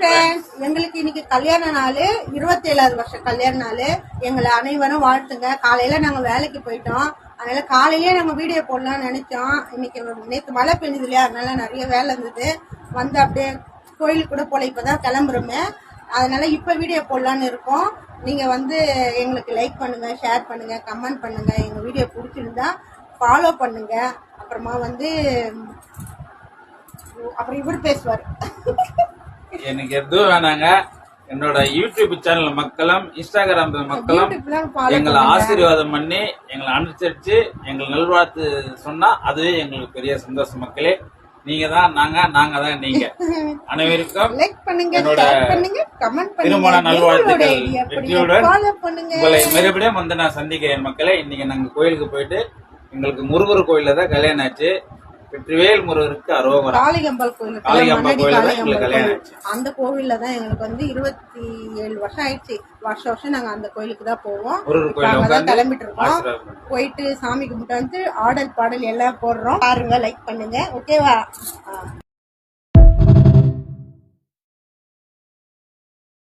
Friends, எங்களுக்கு இன்னைக்கு கல்யாண நாள், 27வது வருஷம் கல்யாண நாள். எங்களை அனைவரும் வாழ்த்துங்க. காலையில நாங்க வேலைக்கு போயிட்டோம், அதனால காலையிலேயே நாங்க வீடியோ போடலாம்னு நினைச்சோம். இன்னைக்கு நேற்று மழை பெஞ்சது இல்லையா, அதனால நிறைய வேலை இருந்தது. வந்து அப்படியே கோயிலுக்கு கூட போல, இப்பதான் கிளம்புறோமே, அதனால இப்ப வீடியோ போடலான்னு இருக்கோம். நீங்க வந்து எங்களுக்கு லைக் பண்ணுங்க, ஷேர் பண்ணுங்க, கமெண்ட் பண்ணுங்க. எங்க வீடியோ பிடிச்சிருந்தா ஃபாலோ பண்ணுங்க. அப்புறமா வந்து அப்புறம் இவரு பேசுவார். எனக்கு எதுவும் வேணாங்க. என்னோட யூடியூப் சேனல் மக்களும் இன்ஸ்டாகிராம் மக்களும் எங்களை ஆசீர்வாதம் பண்ணி எங்களை அனுசரிச்சு எங்களை நல்வாழ்த்து சொன்னா அதுவே எங்களுக்கு பெரிய சந்தோஷம். மக்களே, நீங்க தான் நாங்க தான் நீங்க. அனைவருக்கும் என்னோட திருமண நல்வாழ்த்துக்கள். வெற்றியுடன் உங்களை மறுபடியும் வந்து நான் சந்திக்கிறேன். மக்களே, இன்னைக்கு நாங்க கோயிலுக்கு போயிட்டு எங்களுக்கு முருகர் கோயில்ல தான் கல்யாணம் ஆச்சு. வெற்றிவேல் முருகருக்கு அரோகரா. காளிகம்பாள் கோயில், அந்த கோவில்ல தான் எங்களுக்கு வந்து 27 வருஷம் ஆயிடுச்சு. வருஷம் நாங்க அந்த கோயிலுக்கு தான் போவோம். கிளம்பிட்டு இருக்கோம். போயிட்டு சாமி கும்பிட்டு வந்து ஆடல் பாடல் எல்லாம் போடுறோம். பாருங்க, லைக் பண்ணுங்க. ஓகேவா?